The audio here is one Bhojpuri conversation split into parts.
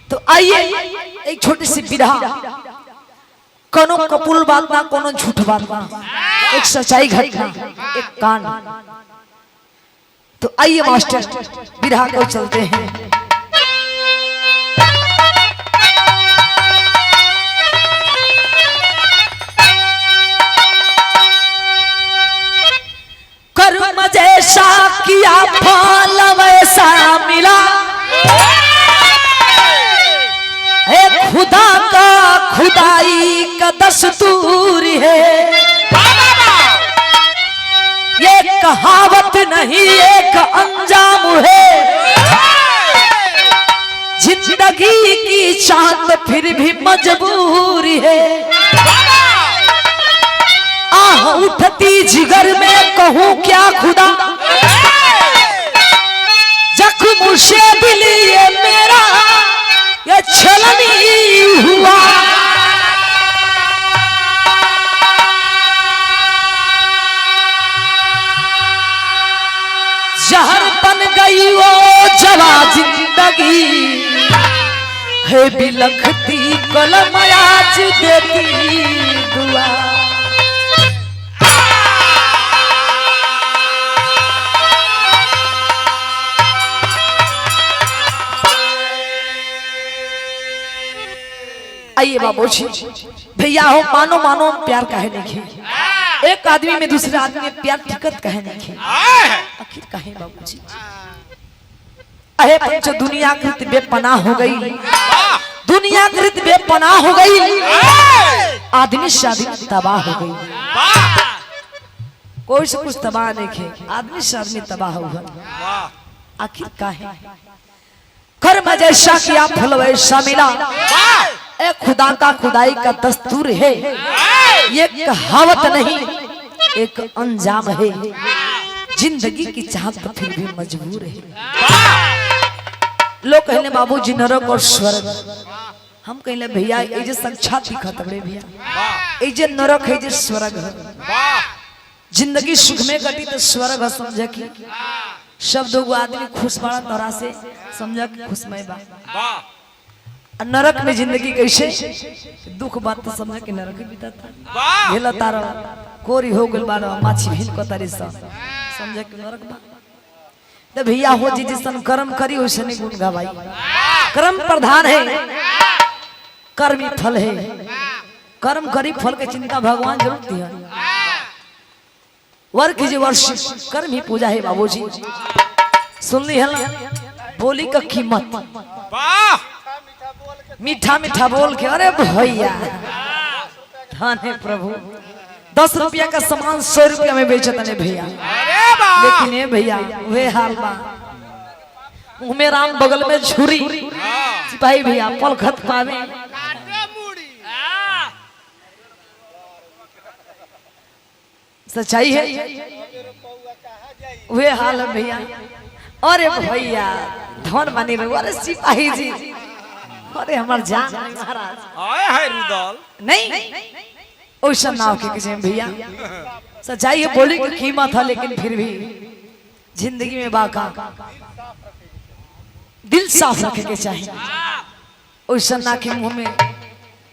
तो आइए एक छोटी सी विधा, कोनो कपूल बात ना, कोनो झूठ बात ना, एक सच्चाई घटना, एक कांड। तो आइए मास्टर विधा को चलते हैं। कर्म जैसा किया फल वैसा मिला, खुदा का खुदाई का दस्तूर है। ये कहावत नहीं एक अंजाम है, जिंदगी की चाहत फिर भी मजबूर है। आह उठती जिगर में कहूं क्या खुदा, जख्म से दिल ये मेरा ये छलनी हुआ। जहर बन गई वो जवा जिंदगी है, बिलखती कलम आज देती दुआ। आइए बाबूजी भैया हो, मानो मानो प्यार काहे नहीं खे, एक आदमी में दूसरे आदमी में प्यार टिकट काहे नहीं खे, आखिर काहे बाबूजी। अहे पंच दुनिया कृत बेपनाह हो गई, दुनिया कृत बेपनाह हो गई, आदमी से आदमी तबाह हो गई। कोई से कुछ तबाह नहीं खे, आदमी से आदमी तबाह हो गया। आखिर काहे? कर्म जैसा किया फल वैसा मिला, ए खुदा का खुदाई का दस्तूर है। ये कहावत नहीं एक अंजाम है, जिंदगी की चाहत तो फिर भी मजबूर है। लोग कहले बाबूजी नरक और स्वर्ग, हम कहले भैया ये जो साक्षात दिखत बड़े भैया, ये जो नरक है, जो स्वर्ग है। जिंदगी सुख में कटी तो स्वर्ग है, समझा कि सब दो आदमी खुश बड़ा तोरा से, समझा कि खुशमय बा। नरक में जिंदगी कैसे दुख बात तो समझ के नरक बीतता भेला तारा कोरी हो गल बारो माछी भीन को तारी सा, समझ के नरक बा। तो भैया हो जी जिसन कर्म करी वैसे नहीं गुण गावाई, कर्म प्रधान है, कर्म ही फल है। कर्म करी फल के चिंता भगवान जरूर दिया, वर्क कीजिए वर्षिप, कर्म ही पूजा है बाबूजी। सुन ली है बोली का कीमत, मीठा मीठा बोल के, अरे भैया धन्य प्रभु, 10 रुपया का सामान 100 रुपया में बेचता ने भैया। लेकिन ये भैया वे हाल बा, मुँह में राम बगल में छुरी, सिपाही भैया पल खत पावे। सच्चाई है, वे हाल है भैया। अरे भैया धन मानी रहो, अरे सिपाही जी, अरे हमार जान महाराज आए है रुदल नहीं ओइसा नाव के किसी भैया। सच्चाई है, बोली की कीमत है, लेकिन फिर भी जिंदगी में बाका दिल साफ रखे के चाहिए। ओइसा ना कि मुंह में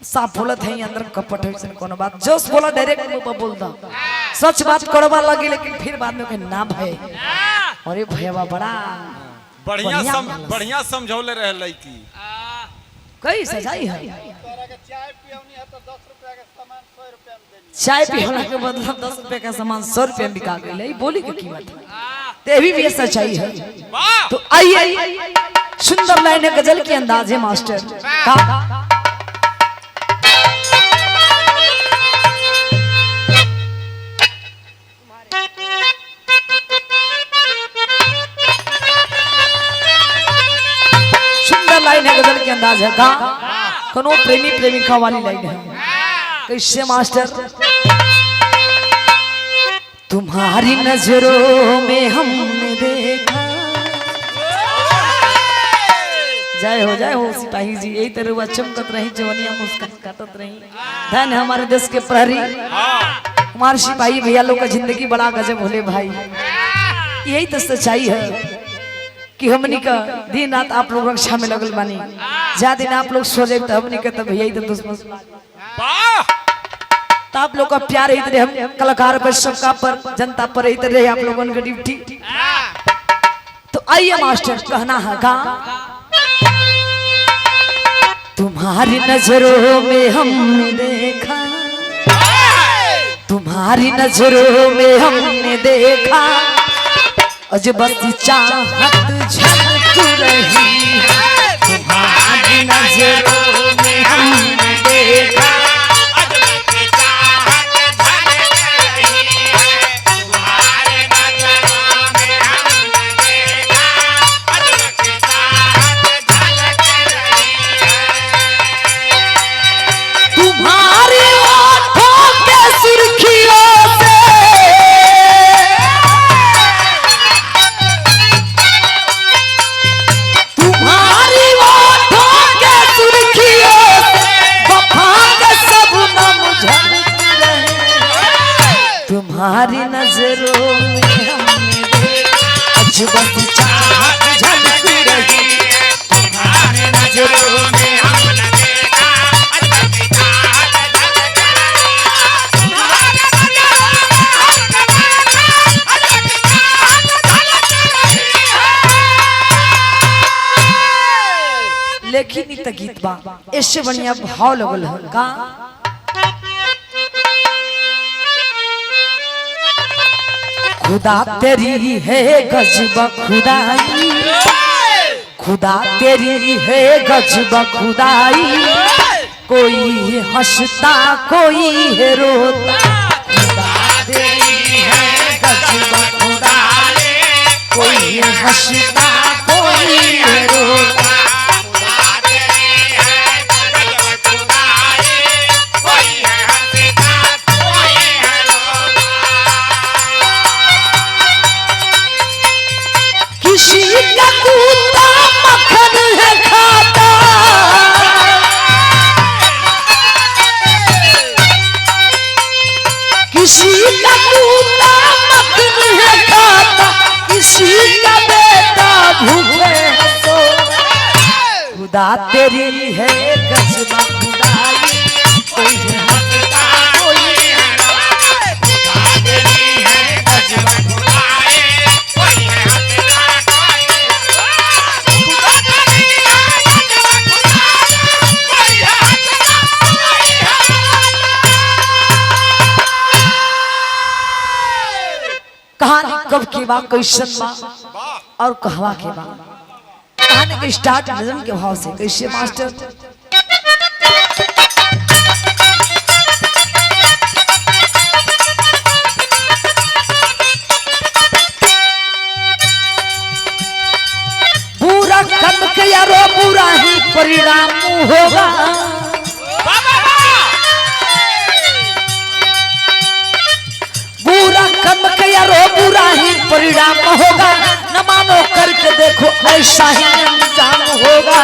साफ बोलत है, अंदर कपट है, कोनो बात जोश बोला डायरेक्ट मुंह पर बोल दो, सच बात करवा लगी, लेकिन फिर बाद में कहे ना भय, अरे भैया बड़ा बढ़िया समझौले रहे लड़की कई सच्चाई है। चाय पियोला के बदला 10 रुपए का सामान 100 रुपए में बिका गई, बोली की कीमत है, तो भी सच्चाई है। तो आइए सुंदर लाइन गजल के अंदाज है मास्टर का। सुंदर लाइन है गजल के अंदाज है का, कोनो प्रेमी प्रेमिका वाली लाइन है। कैसे मास्टर? तुम्हारी नजरों में हमने देखा, जय हो सिपाही जी, यही तरह चमकत रही जवनिया मुस्कान काटत रही। धन हमारे देश के प्रहरी हमारे सिपाही भैया लोग का जिंदगी बड़ा गजब होले भाई। यही तो सच्चाई है कि हमनी का दिन रात आप लोग रक्षा में लगल बानी। ज्यादा दिन आप लोग सो जाए तो हम नहीं कहते भैया तो दुश्मन तो आप लोग का प्यार ही तरह हम कलाकार पर सबका पर जनता पर ही तरह आप लोगों की ड्यूटी। तो आइए मास्टर कहना है गा तुम्हारी नजरों में हमने देखा तुम्हारी नजरों में हमने देखा अजब सी चाहत झलक रही है तुम्हारी नजरों में हमने देखा तुम्हारी नजरों में हमने देखा अजब सी चाहत झलक रही तुम्हारी नजरों में हमने देखा अजब सी चाहत झलक रही तुम्हारी नजरों में हमने देखा अजब सी चाहत झलक रही। लेकिन इत गीत बा इससे बढ़िया भाव लगल है का खुदा तेरी है गजब खुदाई खुदा तेरी है गजब खुदाई कोई हंसता कोई है रोता खुदा तेरी है गजब खुदाई कोई हंसता कोई है रोता किसी का कुत्ता मक्खन है खाता किसी का कुत्ता मक्खन है खाता किसी का बेटा भूखे तो खुदा तेरी है गजब खुदाई कोई हंसता कोई है खुदा तेरी है गजब खुदाई कोई है कहानी कब के बाद क्वेश्चन बा और कहवा के बाद कहानी के स्टार्ट नजम के भाव से कैसे मास्टर बुरा कर्म के यारो बुरा ही परिणाम होगा बुरा कर्म के यारो बुरा ही परिणाम होगा न मानो करके देखो ऐसा ही अंजाम होगा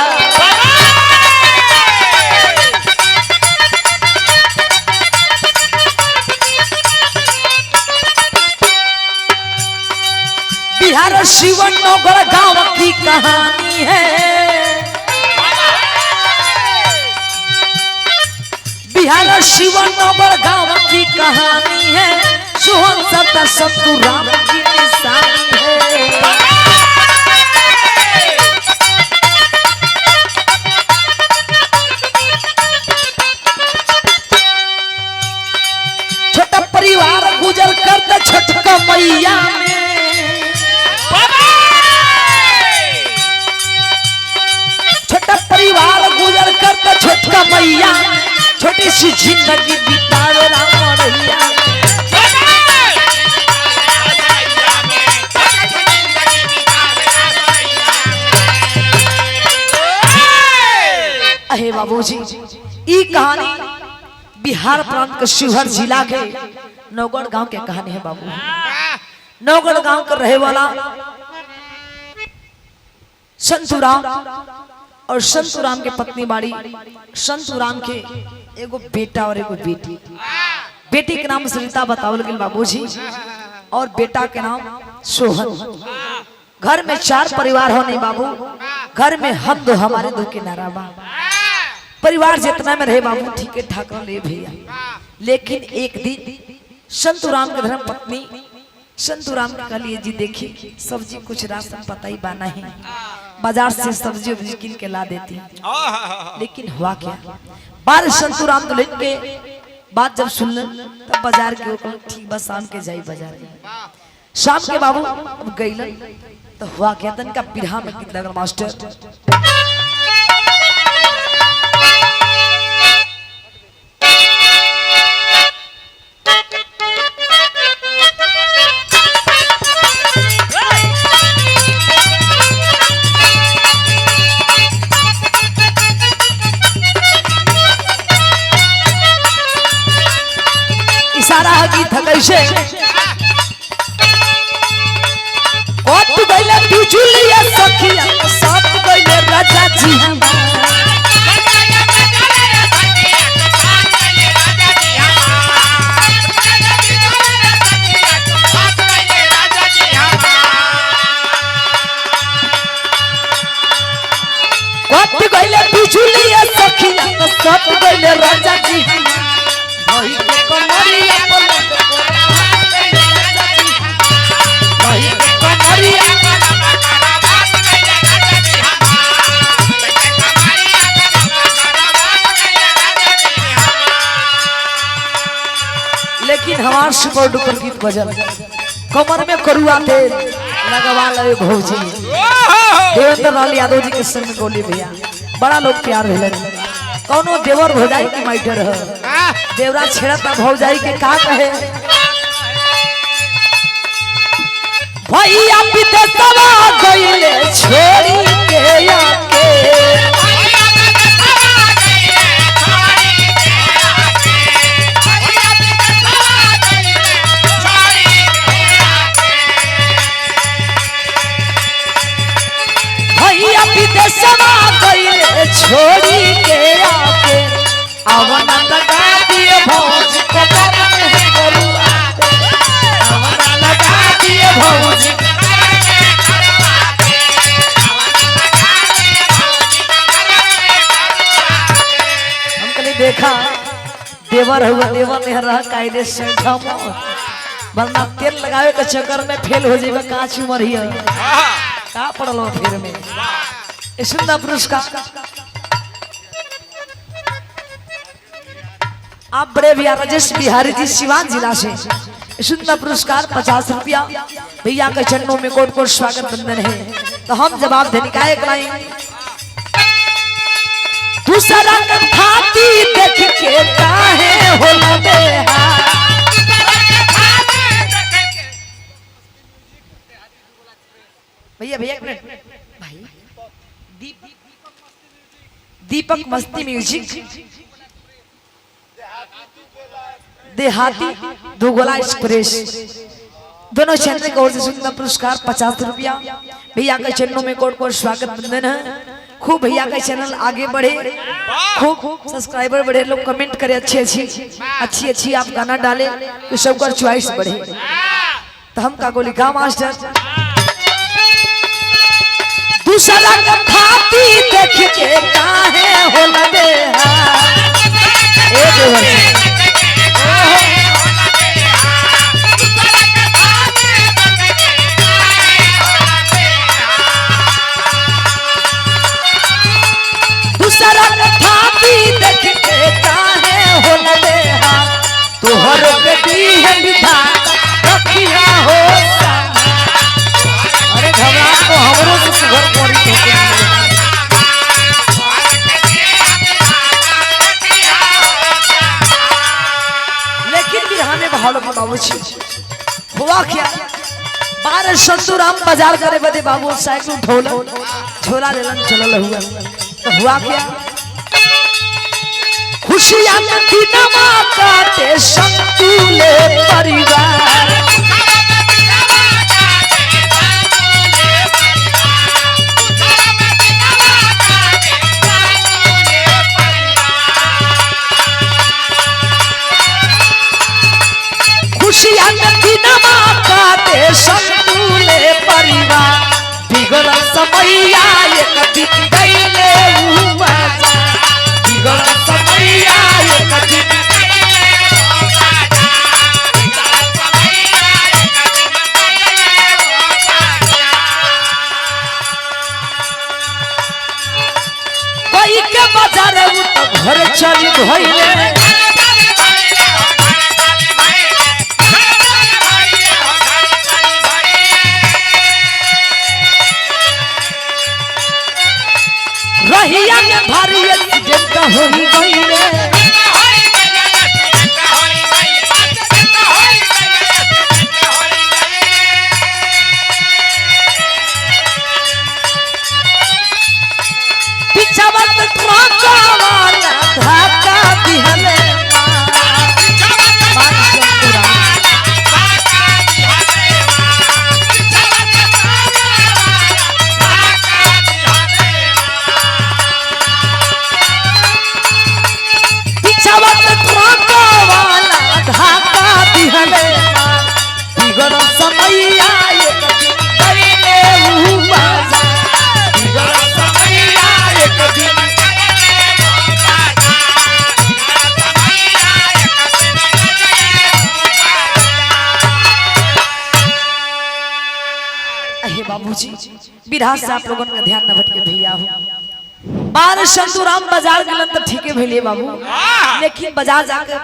बिहार शिवनगर गांव की कहानी है बिहार शिवनगर गांव की कहानी है सोहन सत्ता सत्तू राम की निशानी है छोटा परिवार गुजर करते छठ मैया में छोटा परिवार गुजर करते छठ मैया छोटी सी जिंदगी बितावे राम रैया अहे बाबूजी ई कहानी बिहार प्रांत के शिवहर जिला के नौगढ़ गांव के कहानी है बाबू नौगढ़ गांव का रहे वाला संतूराम और संतूराम के पत्नी बाड़ी संतूराम के एगो बेटा और एगो बेटी बेटी के नाम सरिता बतावल गेल बाबूजी और बेटा के नाम सोहन घर में 4 परिवार होने बाबू घर में हम दो हमारे दो के नारा बा। परिवार जितना में रहे बाबू ठीक है ठाक ले भैया। लेकिन एक दिन संतुराम के धर्म पत्नी संतुराम का लिए जी देखिए सब्जी कुछ राशन पता ही बाना है, बाजार से सब्जी किन के ला देती है। लेकिन हुआ क्या, बार संतुराम दुल्हन के बात जब सुन तब बाजार के ऊपर ठीक बस शाम के जाई बाजार। शाम के बाबू अब गईलन तो हुआ क्या, तन का बिरहा में गीत लगल मास्टर। इशारा गीत कैसे कोट गइले बिजुलिया सखिया साथ गइले राजा जी हम। कोट गइले बिजुलिया सखिया साथ गइले राजा जी हम। भाई के कमरिया पलट भाई के कमरिया लेकिन हमार सुपर डुपर गीत बजल कमर में करुआ तेल लगवा ले भौजी। देवेंद्र लाल यादव जी के संग गोली भैया बड़ा लोग प्यार भेलन। कौनो देवर भौजाई की माइटर है, देवरा छेड़ता भौजाई के का कहे भैया विदेशवा गइले छोड़ी के आके। भैया विदेशवा गइले छोड़ी के आके अवन लगा दिए भौज कमर में करुआ अवन लगा दिए भौज। हम कल देखा देवर हुआ देवर में रहा कायदे से वरना तेल लगावे के चक्कर में फेल हो जाएगा। कांच उमर ही का पड़ल फिर में सुंदर पुरस्कार आप बड़े भैया राजेश बिहारी जी सिवान जिला से सुंदर पुरस्कार 50 रुपया भैया के चरणों में कोट कोट स्वागत बंदन है। तो हम जवाब देने का एक लाइन दूसरा खाती देख के काहे होला बेहा। भैया भैया भाई दीपक मस्ती म्यूजिक देहाती दुगोला एक्सप्रेस दोनों चैनल की ओर से सुंदर पुरस्कार 50 रुपया भैया के चैनलों में कोट कोट स्वागत बंदन है। खूब भैया का चैनल आगे बढ़े, खूब सब्सक्राइबर बढ़े, लोग कमेंट करे अच्छी अच्छी आप गाना डाले तो सबका चॉइस बढ़े। तो हम का गोली गा मास्टर दूसरा खाती देख के काहे होला बेहा। दूसरा खाती देख के काहे होला बेहा तोहर बेटी है विधाता रखिया हो। अरे घबरा को हमरो से सुगर पड़ी लेकिन बिरहा में भाव बाबू हुआ क्या, बारह संतुराम बाजार करे बदे बाबू साइकिल उठौल झोला लेलन चलल हुआ। तो हुआ क्या, खुशियां दिनमा काटे संतुले परिवार। खुशियां दिनमा काटे संतुले परिवार बिगड़ समैया एक दिन कई के बाजार घर चली भइले रहिया में भारी एक्सीडेंट होई गइले पिछावत ट्रक वाला धक्का दिहले बाबूजी बिरहा से आप लोगों का ध्यान न भटके भैया हो बार संतुराम बाजार गलन तो ठीक है भैया बाबू लेकिन बाजार जाकर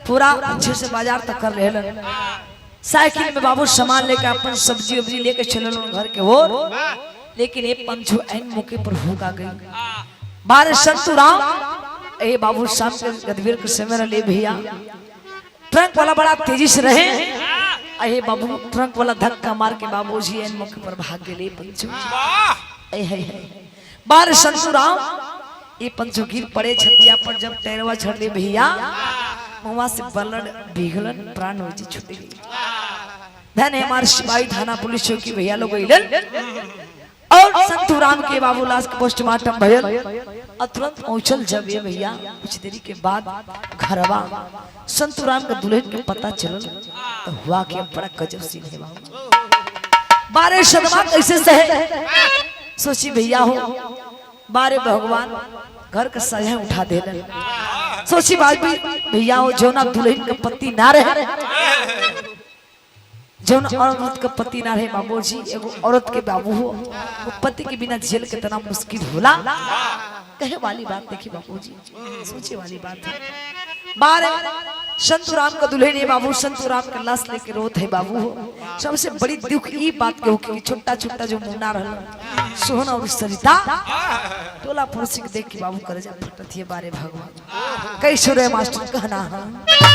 पूरा अच्छे से बाजार तक कर रहे साइकिल में बाबू सामान लेकर अपन सब्जी वब्जी लेकर चल घर के हो लेकिन ये पंचो ऐन मौके पर होगा गई बार संतुराम ए बाबू शाम के गदबीर के समय ले भैया ट्रक वाला बड़ा तेजी से रहे अहे बाबू ट्रक वाला धक्का मार के बाबूजी एन मौके पर भाग गए पंचो बार संतुराम ये पंचो गिर पड़े छतिया पर जब टैरवा छड़ ले भैया वहां से बलड बिगलन प्राण हो जी छूट गई धन हमारे सिपाही थाना पुलिस चौकी भैया लोग गइलन और संतुराम के बाबू लाश के पोस्टमार्टम भयल और तुरंत पहुंचल जब ये भैया कुछ देरी के बाद घरवा संतुराम के दुल्हन के पता चलल तो हुआ के बड़ा गजब सीन है बाबू बारे सदमा कैसे सहे सोची भैया हो बारे भगवान घर का सहे उठा दे सोची बाबू भैया हो जो ना दुल्हन के पति ना रहे जौन औरत का पति ना रहे बाबूजी एगो औरत के बाबू हो वो पति के बिना झेल के तना मुश्किल होला कहे वाली बात देखी बाबूजी सोचे वाली बात है बारे संतुराम का दुल्हन है बाबू संतुराम का लाश लेके रोत है बाबू हो सबसे बड़ी दुख ई बात के हो कि छोटा छोटा जो मुन्ना रहल सोहन और सरिता टोला पुरुष के देख के बाबू करे जा फटत है बारे भगवान कैसे रे मास्टर कहना है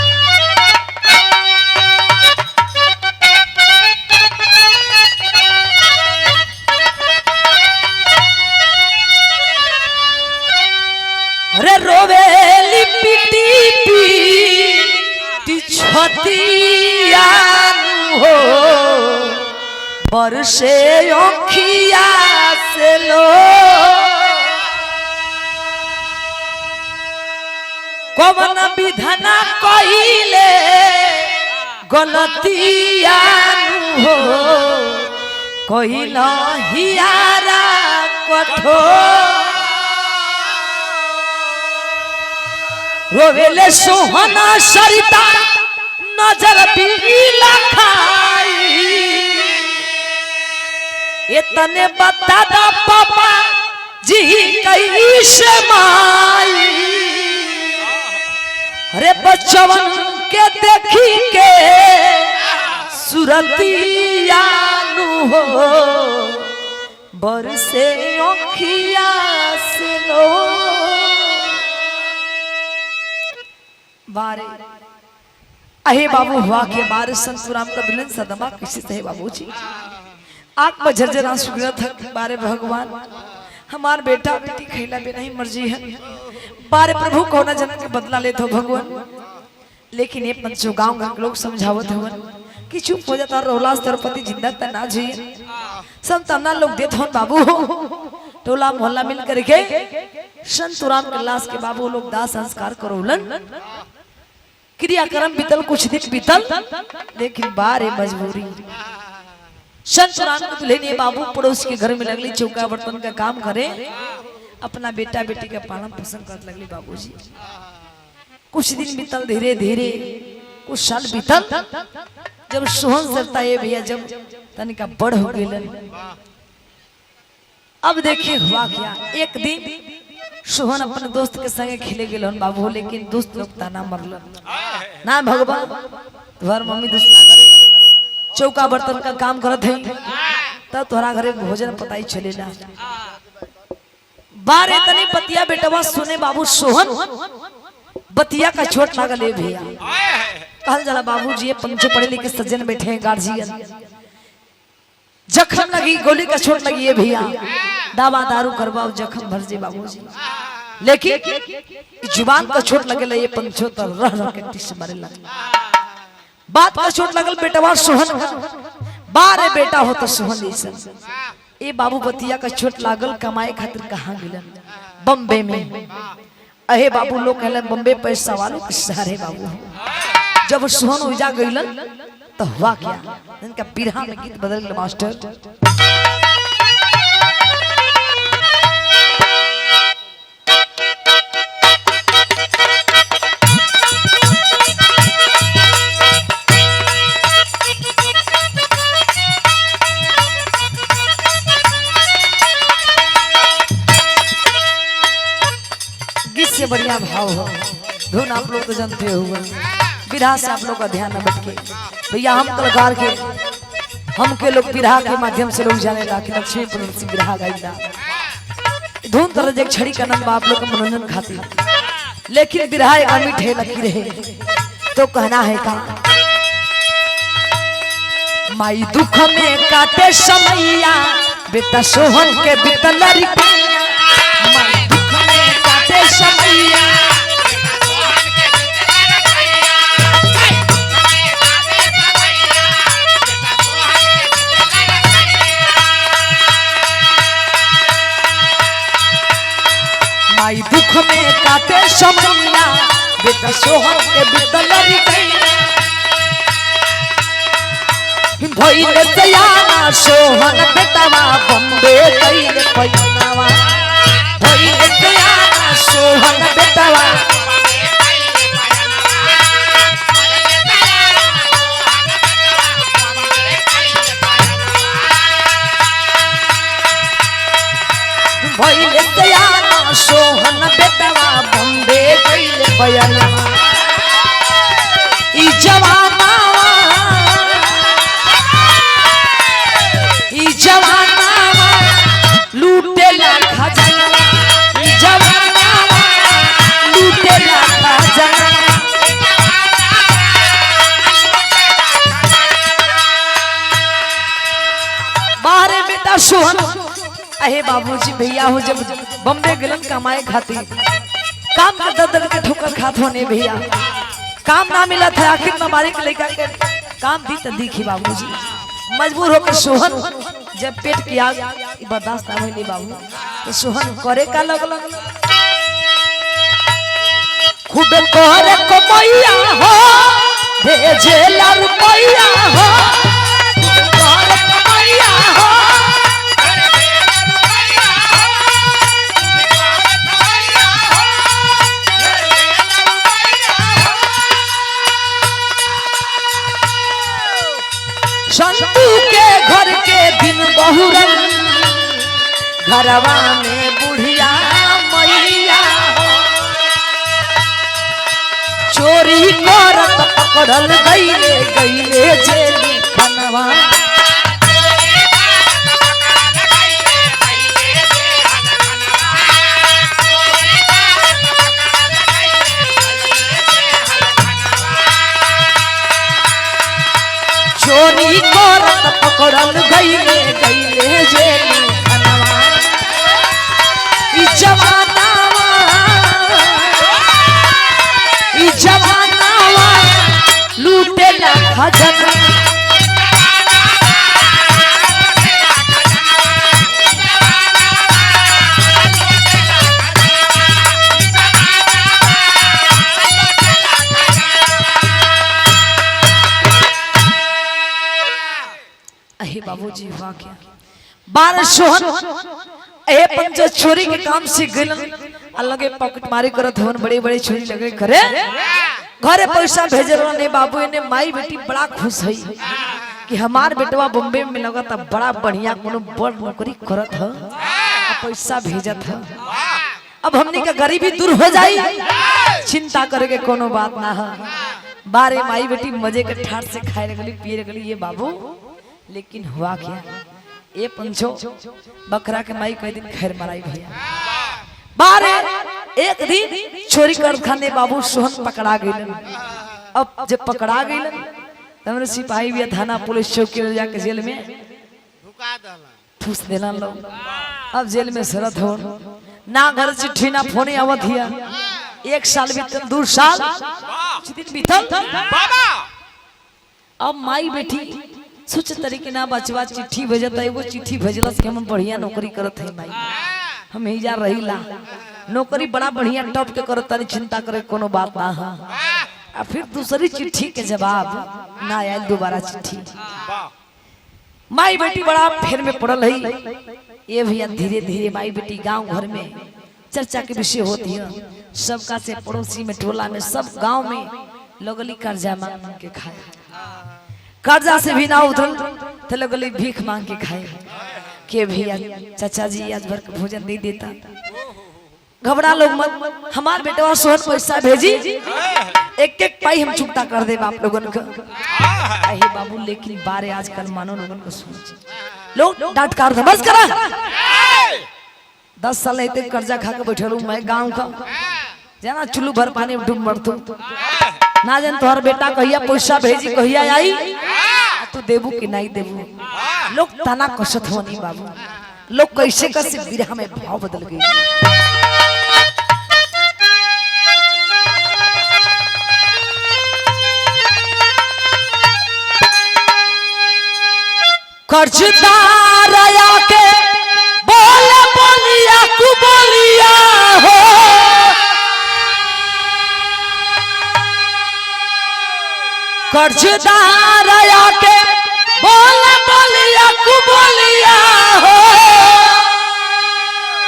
अरे रोवेली पिटी पीटी छतिया हो बरसे ओखिया से लो कवन विधना कइले गलतिया हो कइला हियारा कठोर रोवेले सोहना सरिता नजर पीला खाई इतने बता दा पापा जी कैसे माई अरे बच्चवन के देखी के सुरतिया नु हो बरसे ओखिया से लो बारे अहे बाबू हुआ के बारे संतुराम का दुल्हन सदमा किसी से बाबूजी आंख में झरझर आंसू गिरा था बारे भगवान हमार बेटा बेटी खैला भी नहीं मर्जी है बारे प्रभु कौन जन्म के बदला लेते हो भगवान लेकिन ये पंचो गांव के लोग समझावत हवन कि चुप हो जाता रोला सरपति जिंदा त ना जी सब तना लोग देत हन बाबू टोला मोहल्ला मिल करके संतुराम के लाश के बाबू लोग दाह संस्कार करोलन क्रियाक्रम बीतल कुछ दिन बीतल लेकिन बारे मजबूरी संतुराम के दुल्हन ये बाबू पड़ोस के घर में लगली चौका बर्तन का काम करे अपना बेटा बेटी का पालन पोषण कर लगली बाबूजी कुछ दिन बीतल धीरे धीरे कुछ साल बीतल जब सोहन सरता ये भैया जब तनिका बड़ हो गए अब देखिए हुआ क्या एक दिन सोहन अपने दोस्त के संगे खेले गेलन बाबू, लेकिन दोस्त लोग ताना मरलन ना भगवान तुम्हार मम्मी दूसरा घरे चौका बर्तन का काम करत है तब तोहरा घरे भोजन पताई चलेला। बारे तनी पतिया बेटवा सुने बाबू सोहन बतिया का चोट लागल है भैया। कहल जला बाबूजी पंचो पढ़े लिखे सज्जन बैठे हैं गार्जियन, जख्म लगी गोली का चोट लगी है भैया, दवा दारू करवाओ जख्म भर जे बाबूजी, लेकिन जुबान का चोट लगे ये पंचो तो रह रह के टिस मारे लगे। बात का चोट लगल बेटवा सोहन, बारे बेटा हो तो सोहन जैसा ए बाबू बतिया का चोट लागल कमाए खातिर कहाँ गिलन बम्बे में। अहे बाबू लोग कहले बम्बे पैसा वालों के शहर है बाबू। जब सोहन उजा गइलन तो हुआ क्या, इनका बिरहा में गीत बदल गया मास्टर। गीत से बढ़िया भाव हो, धुन आप लोग तो जानते हो, बिरहा से आप लोग का ध्यान न भटके भैया। हम कलाकार के हम के लोग बिरहा के माध्यम से लोग जाने ला कि लक्ष्मी पुरुष से बिरहा गाइला धुन तरह एक छड़ी का नंबर आप लोग का मनोरंजन खातिर, लेकिन बिरहा एक मीठे लगी रहे तो कहना है का माई दुख में काटे समैया बेटा सोहन के बितल रिकैया, माई दुख में काटे समैया माई दुख में काटे समैया बेटा सोहन के बितल रिकैया। भइले सयाना सोहन बेटवा बम्बे गइले पैनावा, भइले सयाना सोहन बेटवा भइले सयाना सोहन बेटवा बम्बे गइले पैनावा। ई जवाना लूटेला खजाना, जवाना लूटेला खजाना। बाहरे बेटा सोहन अहे बाबूजी भैया हो जब बम्बे गलन कमाए खातिर काम का दर्द के ठोकर खात होने भैया, काम ना मिला था आखिर हमारे के लेकर के काम दी तो दिखी बाबूजी। मजबूर होकर सोहन जब पेट की आग बर्दाश्त ना होने बाबू तो सोहन करे का लगल खुद करे कमैया हो भेजे ला रुपैया हो, खुद करे कमैया हो संतू के घर के दिन बहुरन घरवा में बुढ़िया मैया चोरी करत पकड़ल गइले गइले जेल खनवा। चोरी करत पकड़ल गइले गइले जेल खनवा। ई जवानावा लूटेला खजाना। अहे बाबूजी हुआ क्या बार सोहन ए पंच चोरी के काम से गलन अलगे पॉकेट मारी करत होन बड़े बड़े चोरी लगे करे घरे पैसा भेजल ने बाबू ने माई बेटी बड़ा खुश है कि हमार बेटवा बॉम्बे में लगता बड़ा बढ़िया कोनो बड़ नौकरी करत ह पैसा भेजत ह। अब हमने का गरीबी दूर हो जाई, चिंता करके कोनो बात ना है। बारे माई बेटी मजे के ठाट से खाए लगली पिए लगली ये बाबू। लेकिन हुआ क्या, ये पंचो बकरा के माई कई दिन खैर मराई भैया। बारे एक दिन चोरी कर खाने बाबू सोहन पकड़ा गई। अब जब पकड़ा गई तब सिपाही भी थाना पुलिस चौकी ले जाके जेल में ठूस देना लोग। अब जेल में शरत हो ना, घर चिट्ठी ना फोन आवत हिया। 1 साल बीतल, 2 साल दिन बीतल। अब माई बेटी सोच तरीके ना बचवा चिट्ठी भेजता, एगो चिट्ठी भेजलस के हम बढ़िया नौकरी करत है माई, हम ही जा रहीला नौकरी बड़ा बढ़िया टॉप के करत तारी, चिंता करे कोनो बात ना है। फिर दूसरी चिट्ठी के जवाब ना आयल, दोबारा चिट्ठी। माई बेटी बड़ा फेर में पड़ल है। ये भैया धीरे धीरे माई बेटी गांव घर में चर्चा के विषय होती है। सबका से पड़ोसी में टोला में सब गांव में लगली कर्जा मांग के खाए, कर्जा से भी ना उतरल तो लगली भीख मांग के खाए। के भैया चाचा जी आज भर का भोजन नहीं देता, घबरा लोग मत, हमार बेटवा सोहन पैसा भेजी, एक एक पाई हम चुकता कर दे आप लोगन को। अहे बाबू लेकिन बारे आजकल मानो लोगन को सोच लोग डांट कार बस करा। 10 साल रहते कर्जा खा के बैठे रहूं मैं गांव का, जाना चुल्लू भर पानी में डूब मरतू ना, जान तोहर बेटा कहिया पैसा भेजी कहिया आई, तू देबू कि नहीं देबू। लोग तना कसत होनी बाबू, लोग कैसे कैसे बिरहा में भाव बदल गई। कर्जदार आया के बोले बोलिया तू बोलिया हो, कर्जदार आया के बोले बोलिया तू बोलिया हो,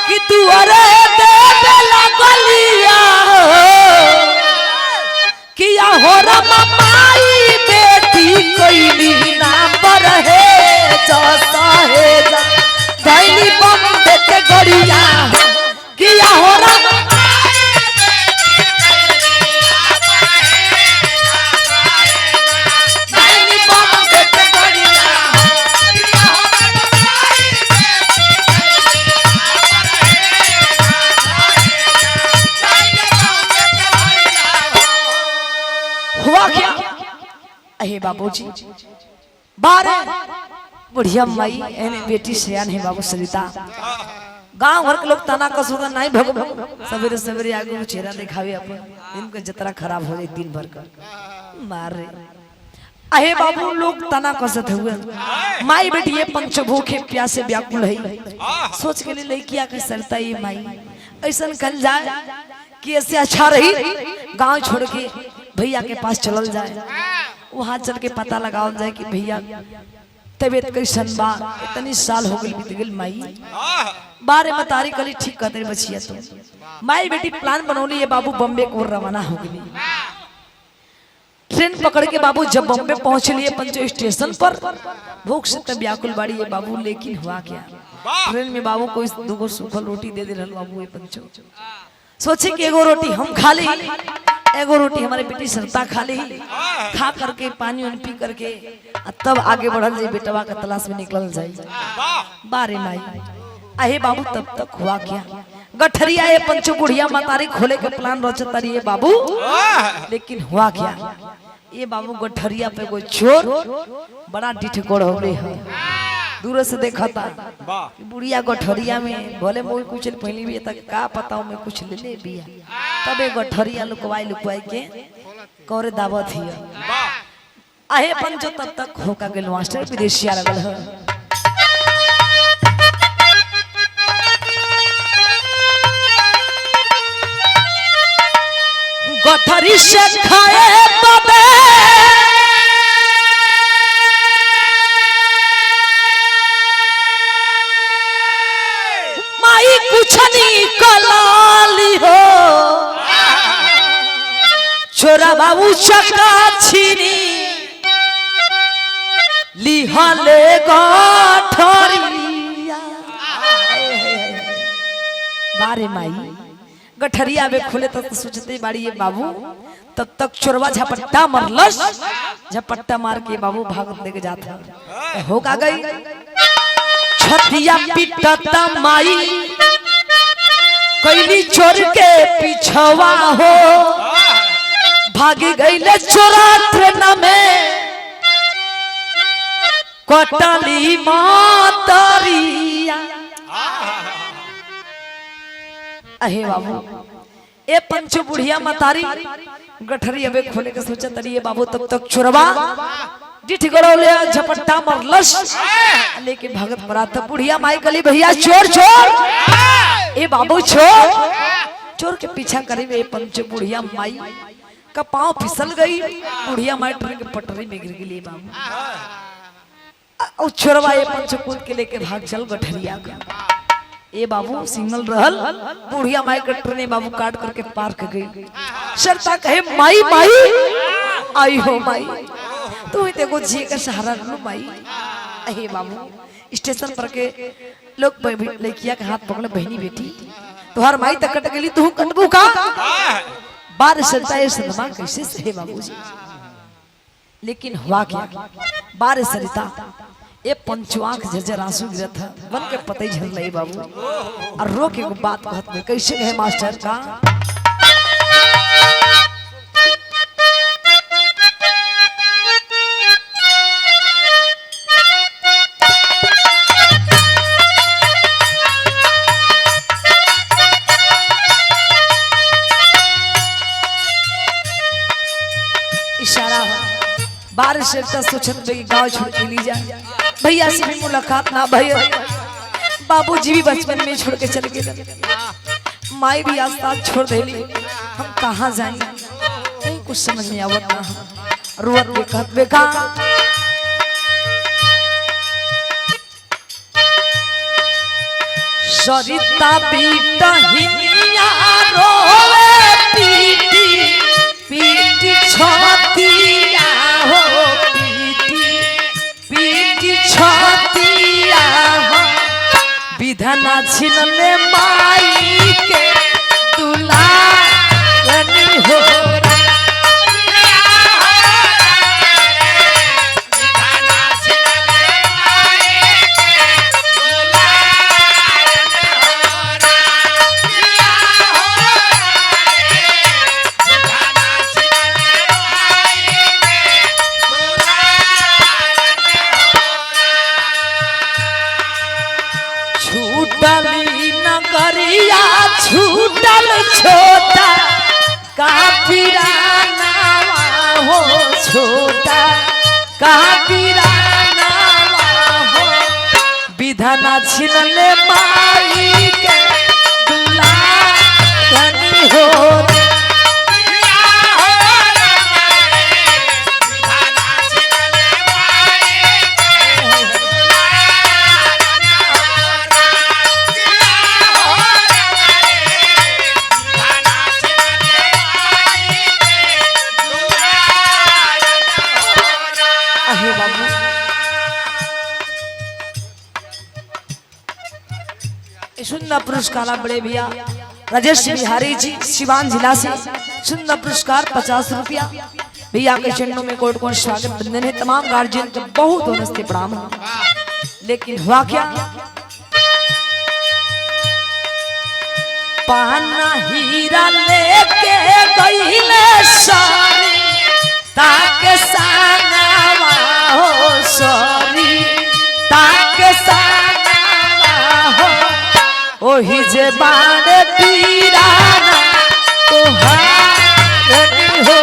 कि तू अरे दे बेला गलिया हो, किया हो रमा माई बेटी कोई ना पर है दैनी बम देते गड़िया, किया हो रमा दैनी बम देते गड़िया, हुआ क्या। अहे बाबूजी बारे बढ़िया माई एने बेटी सियान है बाबू सरिता। गांव घर के लोग तना कसुर नहीं भगो, सवेरे सवेरे आगे चेहरा दिखावे अपन, इनका जतरा खराब हो जाए दिन भर का मार रे। अहे बाबू लोग तना कसत हुए, माई बेटी ये पंच भूखे प्यासे व्याकुल है। सोच के लिए लड़किया के सरिता ये माई ऐसा कल जाए कि ऐसे अच्छा रही गांव छोड़ के भैया के पास चलल जाए, वहां चल के पता लगाओ जाए कि भैया तबियत कैसन बा, इतनी साल हो गई बीत गई माई। बारे मतारी कली ठीक कहते बचिया तो माई बेटी प्लान बनौली है बाबू, बम्बे को रवाना हो गई। ट्रेन पकड़ के बाबू जब बम्बे पहुंच लिए पंचो स्टेशन पर, भूख से तब व्याकुल बाड़ी है बाबू। लेकिन हुआ क्या, ट्रेन में बाबू कोई 2 सूखल रोटी दे दे रहा बाबू। ये पंचो सोचे कि एगो रोटी हम खा ली, एगो रोटी हमारे बेटी सरता खा ली, खा करके पानी उन पी करके तब आगे बढ़ल जाए, बेटवा का तलाश में निकल जाए। बारे माई अहे बाबू तब तक हुआ क्या, गठरिया ये पंचो बुढ़िया मतारी खोले के प्लान रचता रही है बाबू। लेकिन हुआ क्या, ये बाबू गठरिया पे कोई चोर बड़ा डिठकोड़ हो गई है। दूर से देखा था बुढ़िया गठरिया में भले मोई कुछ पहली भी तक का पता मैं कुछ ले ले बिया, तबे गठरिया लुकवाई के करे दावत ही आहे पंचो। तब तक होका गेल मास्टर विदेशिया लगल है। गठरी से खाए तबे माई कुछ नहीं कलाली हो, छोरा बाबू चका छीनी लिहले गठरिया। बारे माई गठरिया में खोले तो सोचते बाड़ी ये बाबू, तब तक चोरवा झपट्टा मरलस, झपट्टा मार के बाबू भागत लेके जाता होगा गई छतिया पिटता माई कैली चोर के पिछवा हो, भागी गईले चोरा ट्रेन में कटली मातरिया। अहे बाबू ए पंचो बुढ़िया मतारी गठरी अबे खोले के सोचा तरी ये बाबू, तब तक चोरवा डिठ गरो ले झपट्टा मरलस, लेकिन भगत मराता बुढ़िया माई गली भैया चोर चोर, ए बाबू चोर चोर के पीछा करे वे पंचो बुढ़िया माई का पांव फिसल गई, बुढ़िया माई ट्रेन के पटरी में गिर गई बाबू। और चोरवा ये पंचो कूद के लेके भाग चल गठरिया का। ए बाबू सिंगल रहल, बुढ़िया माई कटर ने बाबू काट करके पार कर गई। शर्ता कहे माई माई आई हो माई, तू ही देखो जी का सहारा लो माई। अहे बाबू स्टेशन पर के लोग लड़किया के हाथ पकड़े, बहनी बेटी तुहार माई तक कट गई, तू कटबू का बार सलता है सदमा कैसे सहे बाबूजी। लेकिन हुआ क्या, बार सरिता ए पंचो आंख झरझर आंसू गिरत था, बन के पता ही झर लई बाबू। और रो के बात कहत में कैसे है मास्टर का, इशारा बारिश से सोचत में गांव छोड़ के ली जाए, भैया से भी मुलाकात ना भैया, बाबूजी भी बचपन में छोड़ के चले गए, माई भी आसपास छोड़ देली, हम कहाँ जाएंगे कहीं कुछ समझ में आवत ना। रुअत बेकत बेका सरिता पीटा हिनिया रोवे पीटी पीटी छतिया हो, पीटी छतिया हो, विधना छिनले माई के दुलारनी हो। नगरिया छूटल छोटा काफिराना हो, छोटा काफिराना हो, विधना छिनले माई के दुलारनी हो। सुंदर पुरस्कार बड़े भैया राजेश बिहारी जी सिवान जिला से सुंदर पुरस्कार 50 रुपया। भैया के चरणों में कोट कोट स्वागत बंदन है, तमाम गार्जियन के बहुत नमस्ते प्रणाम। लेकिन हुआ क्या, पाना हीरा लेके गईले सारी ताके सानावा हो, सारी ताके सानावा हो, ओही जे बाड़े पीराना तोहारनी हो।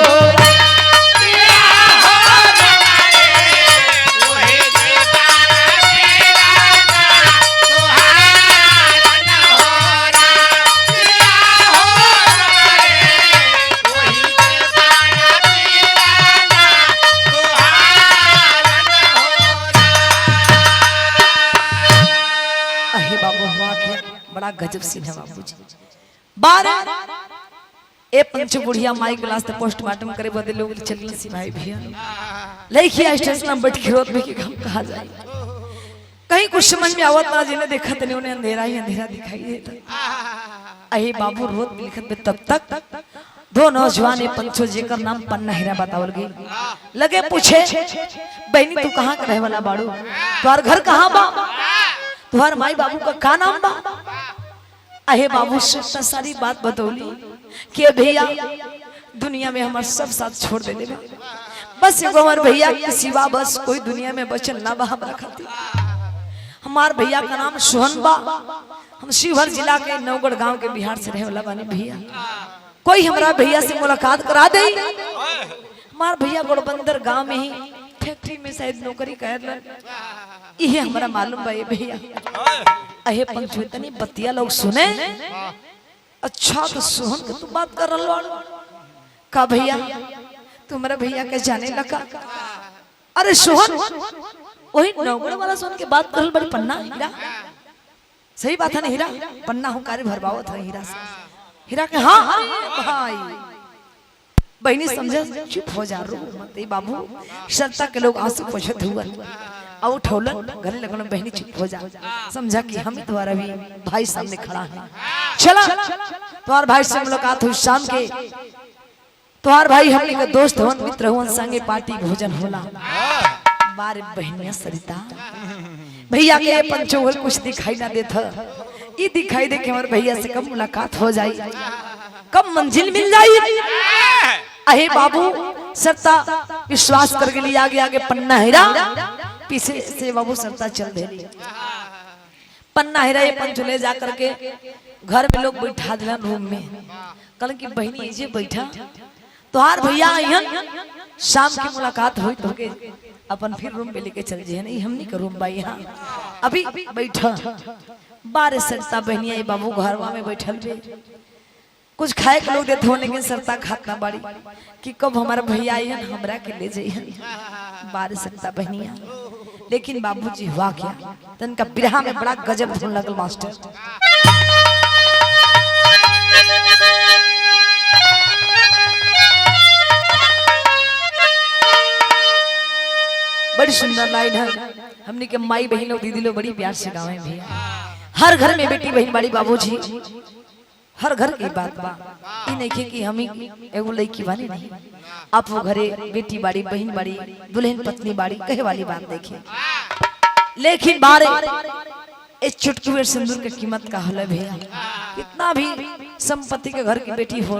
बड़ा गजब सीन है बाबूजी। बारह ए पंच बुढ़िया माई क्लास ते पोस्टमार्टम करे बदे लोग चलल सी भाई भैया लइखिया स्टेशन में बैठ खिरोत में कि हम कहां जाए, कहीं कुछ समझ में आवत ना, जिन्हें देखा तने उन्हें अंधेरा ही अंधेरा दिखाई देता। अहे बाबू रोत लिखत में तब तक दो नौजवान पंचो जेकर नाम पन्ना हीरा बतावल गई लगे पूछे बहनी तू कहाँ का रहे वाला बाड़ू तुम्हार घर कहाँ बा तुम्हार माई बाबू का नाम बा अहे बाबू सारी बात बतौली कि भैया दुनिया में हमारे सब साथ छोड़ देने में बस एगो हमारे भैया के सिवा बस कोई दुनिया में बचल ना बा हमरा खातिर। हमार भैया का नाम सोहन बा। हम शिवहर जिला के नवगढ़ गांव के बिहार से रहे वाला बानी भैया। कोई हमारा भैया से मुलाकात करा दे। हमार भैया गोड़बंदर गांव में ही फैक्ट्री में शायद नौकरी कर ये हमारा मालूम बा। ये भैया अहे पंचो इतनी बतिया लोग सुने। अच्छा तो सोहन के तू बात कर रहा का भैया तुम्हारा भैया के जाने लगा। अरे सोहन वही नौगढ़ वाला सोहन के बात कर बड़ी पन्ना हीरा सही बात है ना हीरा पन्ना हूँ कार्य भरवावत है हीरा से हीरा के हाँ भाई बहनी समझे चुप हो जा रो मत बाबू श्रद्धा के लोग आंसू पोछत हुआ और उठौलन घरे लगन बहनी चुप हो जा समझा कि हम तुम्हारा भी भाई सामने खड़ा है। चला तुम्हार भाई से मुलाकात हुई शाम के। तुम्हार भाई हमने का दोस्त हवन मित्र हवन संगे पार्टी भोजन होला। बारे बहनिया सरिता भैया के पंचो कुछ दिखाई ना देता। ये दिखाई दे के हमारे भैया से कब मुलाकात हो जाई कब मंजिल मिल जाई। अहे बाबू सरता विश्वास करके लिए आगे आगे पन्ना हीरा पीछे से बाबू सरता चल दे पन्ना हीरा ये पंचो ले जा करके घर में लोग बैठा दिला रूम में कल की बहनी जे बैठा तोहार भैया यहाँ शाम की मुलाकात हुई तो के अपन फिर रूम पे लेके चल जे नहीं हमनी का रूम बा यहाँ अभी बैठा बारे सरता बहनिया बाबू घरवा में बैठल बे कुछ खाए के लोग देते हो लेकिन सरता खात ना बाड़ी कि कब हमारा भैया आई हमरा के ले जाइए बारे सरता बहनिया। लेकिन बाबूजी हुआ क्या तन का बिरहा में बड़ा गजब धुन लगल मास्टर। बड़ी सुंदर लाइन है। हमने के माई बहन लोग दीदी लोग बड़ी प्यार से गावे भैया। हर घर में बेटी बहन बाड़ी बाबूजी हर घर की बात बा ई नहीं कि हम एगो लड़की बानी नहीं आप वो घरे बेटी बाड़ी बहन बाड़ी दुल्हन पत्नी बाड़ी कहे वाली बात देखिए। लेकिन बारे इस चुटकी में सिंदूर की कीमत का हल भैया कितना भी संपत्ति के घर की बेटी हो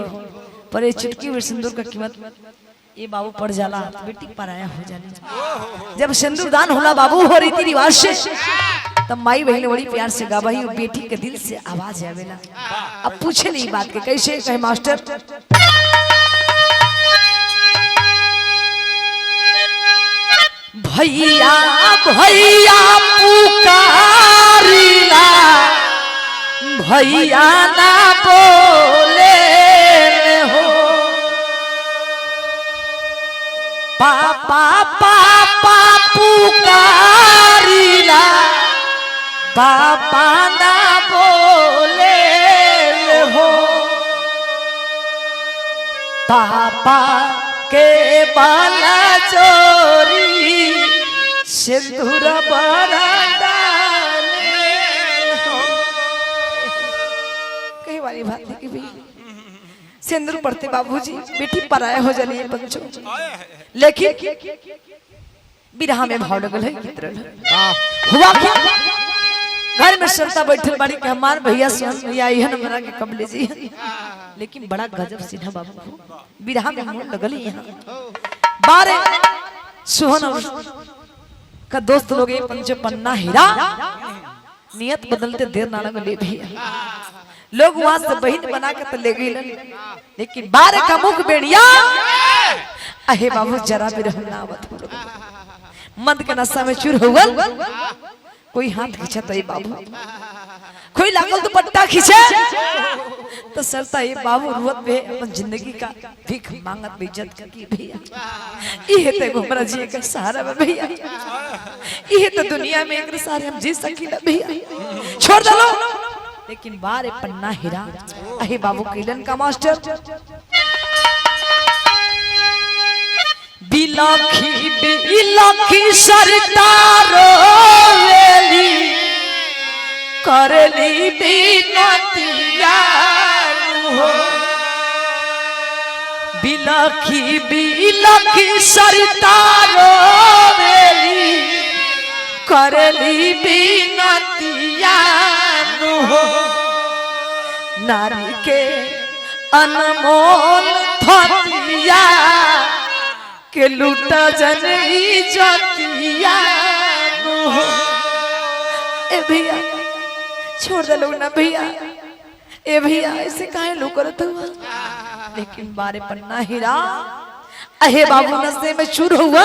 पर ये चुटकी में सिंदूर का कीमत ये बाबू पड़ जाला तो बेटी पराया हो जानी। जब सिंदूर दान होला बाबू हो रीति रिवाज से तब माई बहन बड़ी प्यार से गा वही बेटी के दिल से आवाज आवेला। अब पूछे नहीं बात के कैसे कहे मास्टर। भैया भैया पुकारिला भैया ना बोले हो पापा पापा पुकारिला पापा ना बोले हो पापा के बाला चोरी सिंदूर बरदाने हो। कई वाली बात है कि भाई सिंदूर पड़ते बाबूजी बेटी पराया हो जानी है पंचो। लेकिन बिरहा में भाव लगल है हुआ क्या घर में सरता बैठल बाड़ी के हमार भैया सोहन भैया आई है हमरा के कब ले जी। लेकिन बड़ा गजब सीधा बाबू बिरहा में मन लगल यहाँ बारे सोहन और का दोस्त लोग ये पंचो पन्ना हीरा नियत बदलते देर ना लगे ले भैया लोग वहां से बहन बना के तो ले गई। लेकिन बारे का मुख बेड़िया अहे बाबू जरा भी रहना आवत मद के नशा में चूर हुआ कोई हाथ खींचा तो ये बाबू कोई लागल तो पट्टा खींचे तो सरता ये बाबू रुवत पे अपन जिंदगी का भीख मांगत बेइज्जत की भैया ये ते घुमरा जी का सहारा है भैया ये तो दुनिया में एक सारे हम जी सकीला भैया छोड़ दो। लेकिन बारे पन्ना हीरा अहे बाबू किलन का मास्टर बिलखी बिलखी सरतारो वेली करली बिनतिया हो बिलखी बिलखी सरितारो बेली करली बिनतिया हो नारी के अनमोल थतिया के लूटा जनई जतिया हो। ए भैया छोड़ दे लोग ना भैया, ए भैया ऐसे काहे लोग करत हुआ, लेकिन बारे पन्ना हीरा अहे बाबू नशे में चूर हुआ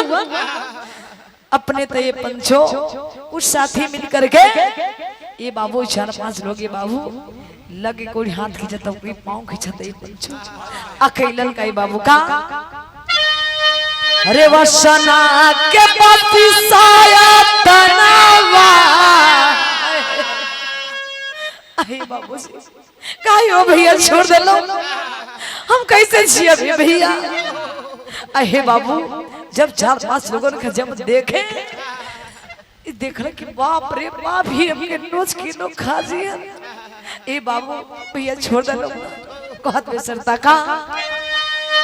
अपने तो ये पंचो कुछ साथी मिल करके ये बाबू 4-5 लोग ये बाबू लगे कोई हाथ खींचता कोई पाँव खींचता ये पंचो अकेलन का ये बाबू का अरे वसना के पति साया तनावा अहे बाबू जी काहे हो भैया छोड़ दे लो हम कैसे जिए भैया। अहे बाबू जब 4-5 लोगों ने जब देखे देख रहे कि बाप रे बाप ही हमके नोच के नो खा जिया ए बाबू भैया छोड़ दे लो कहत बेसरता का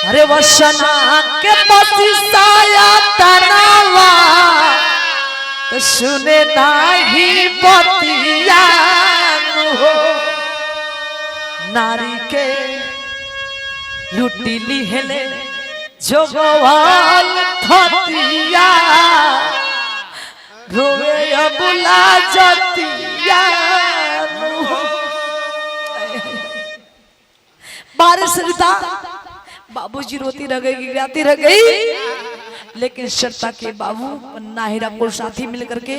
अरे वसना के पति साया तनावा तो सुने नाही बतिया हो नारी के लुटी लिहले जोगवाल थतिया रोवे अबुला जतिया बारिश रिता बाबूजी रोती रह गई गाती रह गई, लेकिन शर्ता के बाबू नाहिरा को साथी मिल करके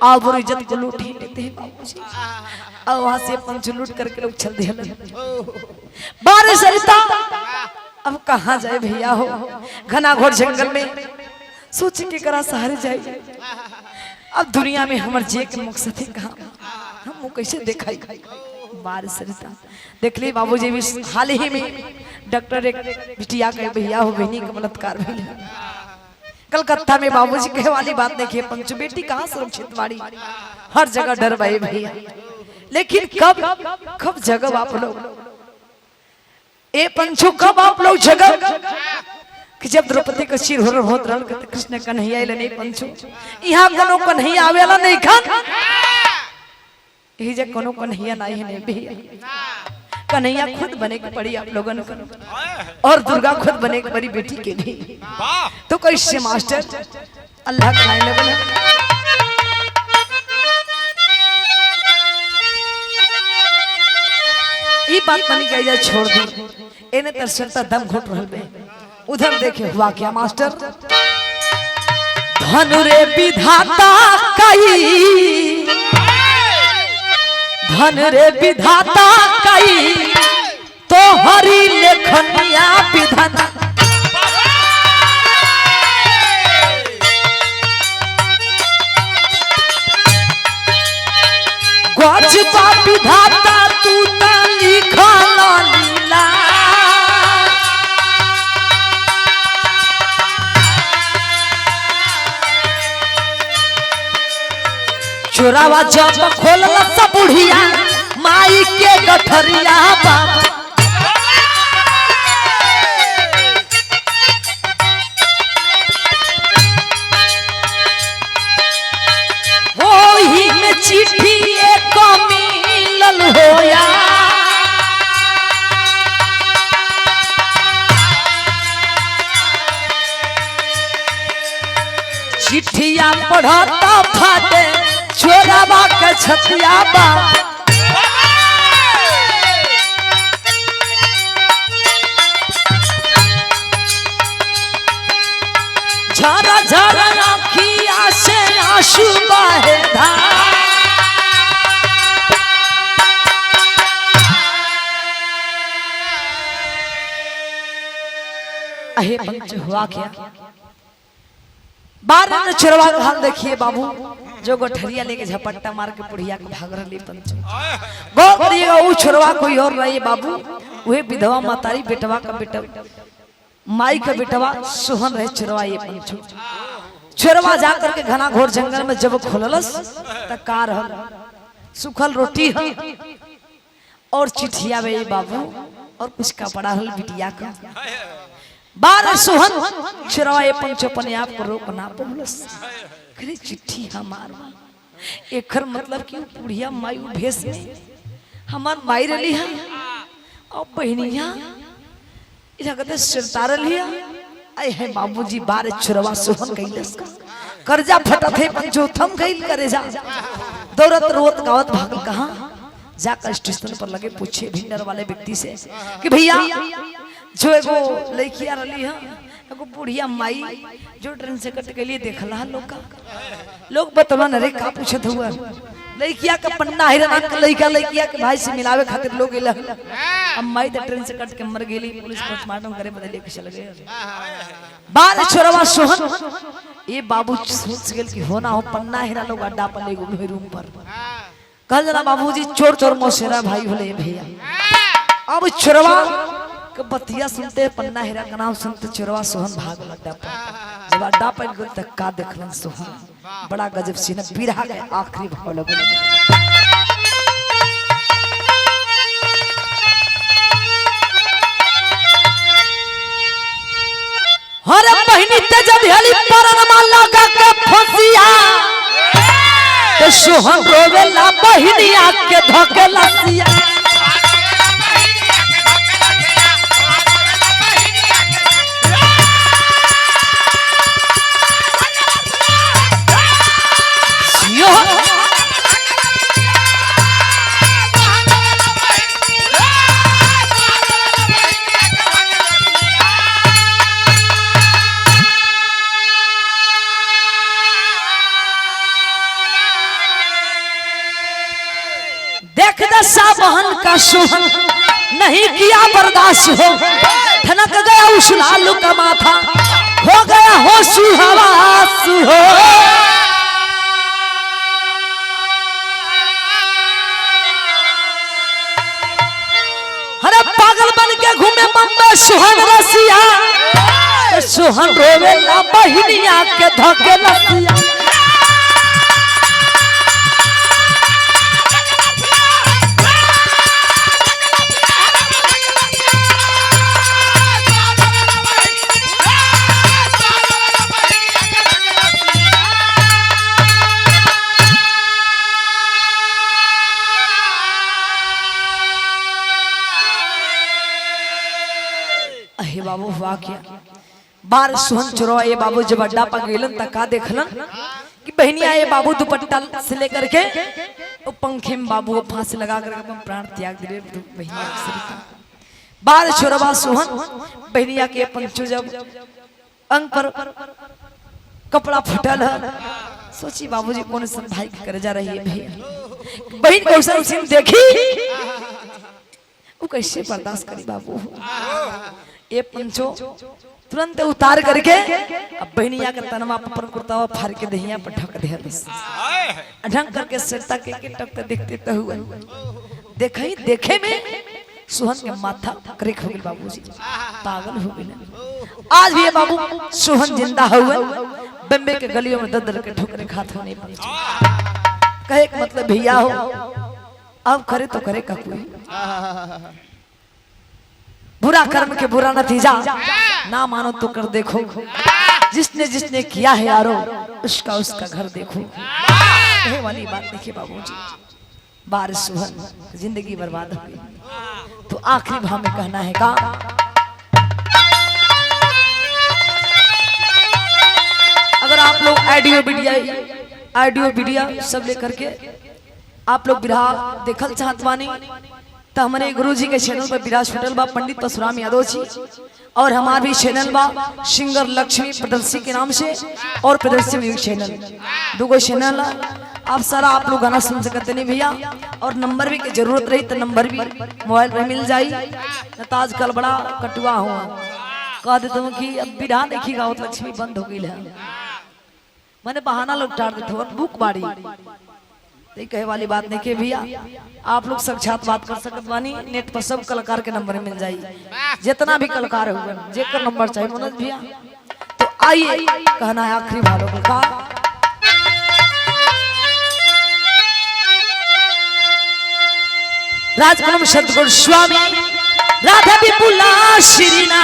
आप और इज्जत को लूट ही लेते हैं बाबूजी। और वहां से पंच लूट करके लोग चल दिए बारिश रिता अब कहाँ जाए भैया हो घना घोर जंगल में सोच के करा सहारे जाए अब दुनिया में हमार जे के मकसद है कहाँ हम वो कैसे दिखाई बारिश रिता देख ली बाबूजी भी हाल ही में डॉक्टर एक बिटिया के भैया हो बहनी का बलात्कार भइल कलकत्ता में बाबूजी कहे वाली बात देखिए पंचो बेटी कहाँ सुरक्षित बाड़ी हर जगह डर भाई भैया, लेकिन कब कब जगह आप लोग ए पंचो कब आप लोग जगह कि जब द्रौपदी का सिर हो होत रहल कृष्ण कन्हैया ले नहीं पंचो यहाँ कोनो कन्हैया आवेला नहीं खान यही जे कोनो कन्हैया नहीं है भैया कन्हैया खुद बने के पड़ी आप लोगन को और दुर्गा खुद बने के पड़ी बेटी के भी तो कैसे मास्टर अल्लाह का नाम बोले ये बात बनी गई छोड़ दी एने तरसता दम घुट रहल बे उधर देखे हुआ क्या मास्टर धनुरे विधाता कई धन रे विधाता कई तो हरी लेखनिया विधाता गजबा विधाता तू ता लिखा लीला चोरावा जब खोलला सब बुढ़िया माई के गठरिया बाबा हो ही में चिट्ठी एक मिलल होया चिट्ठिया पढ़ता फाटे चोरावा के छतिया बा झरा झरा आँखिया से आंसू बहे धार अहे पंच हुआ क्या बारह ने चोरवा का हाल देखिए बाबू जो गठरिया लेके झपट्टा मार के बुढ़िया के भाग रही पंच गौर करिएगा वो छोरवा कोई और नहीं बाबू वही विधवा मातारी बेटवा का बेटा माई का बेटवा सोहन रहे चोरवा ये पंचो चोरवा जा करके घना घोर जंगल में जब खोललस त कार हल सुखल रोटी है और चिट्ठिया वे बाबू और कुछ कपड़ा हल बिटिया का बार सोहन चुराए पंच अपने आप को रोक ना पहुलस करे चिट्ठी हमार एकर मतलब कि बुढ़िया माई भेस में हमार माई रली है और बहनिया इधर कहते सिरतार लिया आए है बाबूजी बार चुरवा सोहन कैलस का कर्जा फटा थे पंचो थम गइल करे जा दौरत रोत गावत भागल कहां जाकर स्टेशन पर लगे पूछे भिंडर वाले व्यक्ति से कि भैया जो एगो लड़किया रली है एगो बुढ़िया माई जो ट्रेन से कट के लिए देखला लोग बतवन अरे का पूछत हुआ लड़किया का पन्ना हिरन का लड़किया के भाई से मिलावे खातिर लोग गेला अब माई तो ट्रेन से कट के मर गेली पुलिस पोस्टमार्टम करे बदले के चल गए बाल छोरवा सोहन ये बाबू सोच गेल कि होना हो पन्ना हिरा लोग अड्डा पर ले गए रूम पर कल जरा बाबूजी चोर चोर मौसेरा भाई होले भैया अब छोरवा के बतिया सुनते पन्ना हिरा का नाम सुनते छोरवा सोहन भाग अड्डा पर जब अड्डा पर गए तक का देखलन सोहन बड़ा गजब सीन बिरहा के आखिरी भाव लगल हरे बहिनी ते जब हेली परनमा लगा के फसिया तो सोहन रोवेला बहिनिया के धके लसिया बहन का सोहन नहीं किया बर्दाश्त हो ठनक गया उस लालू का माथा हो गया हो सुहवास हो अरे पागल बन के घूमे बम्बे सोहन रसिया सोहन रोवेला बहिनिया के धके लसिया बाबू हुआ क्या बार सोहन चुरवा ये बाबू जब अड्डा पर गेलन त का देखलन कि बहनिया ये बाबू दुपट्टा से लेकर के वो पंखे में बाबू फांसी लगा कर अपन प्राण त्याग दिले बहनिया बार चुरवा सोहन बहनिया के पंचो जब अंग पर कपड़ा फटल है सोची बाबूजी कौन सा भाई के करे जा रही है भैया बहन को उसे सीन देखी वो कैसे बर्दाश्त करी बाबू ये पंचो तुरंत उतार करके अब बहनिया का तनवा पर कुर्ता फाड़ के दहिया पर ढक दे बस ढंग करके सिरता के टक देखते तो हुआ देखे में सोहन के माथा क्रेक हो गई बाबूजी पागल हो गए आज भी ये बाबू सोहन जिंदा हुए बम्बे के गलियों में दर के ठोकरे खाते होने कहे मतलब भैया हो अब करे तो करे का कोई बुरा कर्म के बुरा नतीजा ना मानो तो कर देखो जिसने जिसने किया है यारो उसका घर देखो कहे वाली बात देखिए बाबूजी बारिश सुहन जिंदगी बर्बाद हो गई तो आखिरी भाव में कहना है का अगर आप लोग ऑडियो वीडियो सब लेकर के आप लोग बिरहा देखल चाहत बानी तो हमारे गुरुजी के चैनल पर विराज होटल बा पंडित परशुराम यादव जी और हमारा भी चैनल बा सिंगर लक्ष्मी प्रदर्शी के नाम से और प्रदर्शी म्यूजिक चैनल दो चैनल आप सारा आप लोग गाना सुन सकते नहीं भैया और नंबर भी की जरूरत रही तो नंबर भी मोबाइल पर मिल जाई आजकल बड़ा कटुआ हुआ कह देता हूँ कि अब विधा देखी गावत लक्ष्मी बंद हो गई है मैंने बहाना लोग टार देते बुक बाड़ी कहे वाली बात नहीं के भैया आप लोग साक्षात बात कर सकत बानी नेट पर सब कलाकार के नंबर मिल जाई जितना भी कलाकार हुए जेकर नंबर चाहिए मनोज भैया तो आइए कहना है आखिरी भालों का राजकुलम सतगुरु स्वामी राधा विपुला श्रीना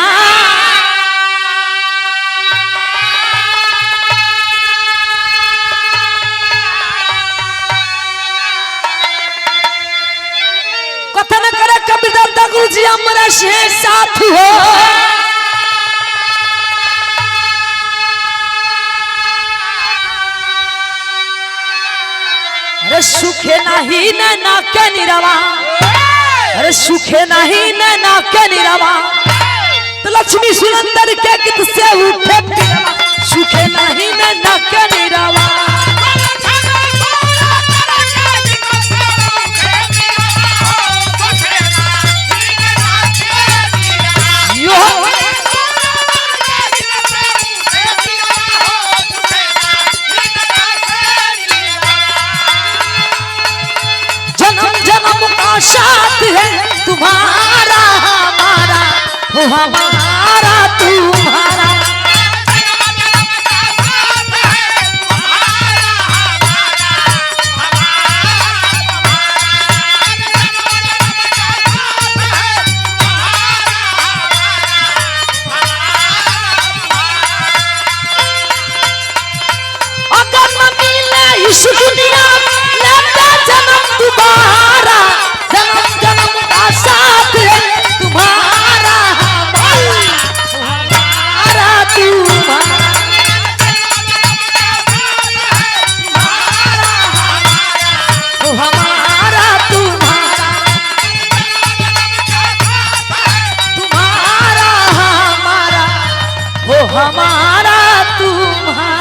कथन करे कबीरदास गुरु जी हमारा से साथ हो अरे सुखे नहीं नैना के निरवा अरे सुखे नहीं नैना के निरवा तो लक्ष्मी सुनंदर के गीत से उठे पिरवा सुखे नहीं नैना के निरवा साथ है तुम्हारा हमारा हो हमारा तुम्हारा अगर न मिले इस दुनिया लेते जन्म दोबारा जन्म जन्म का साथ है तुम्हारा हमारा तुम्हारा हो हमारा तुम्हारा तुम्हारा हमारा हो हमारा तुम्हारा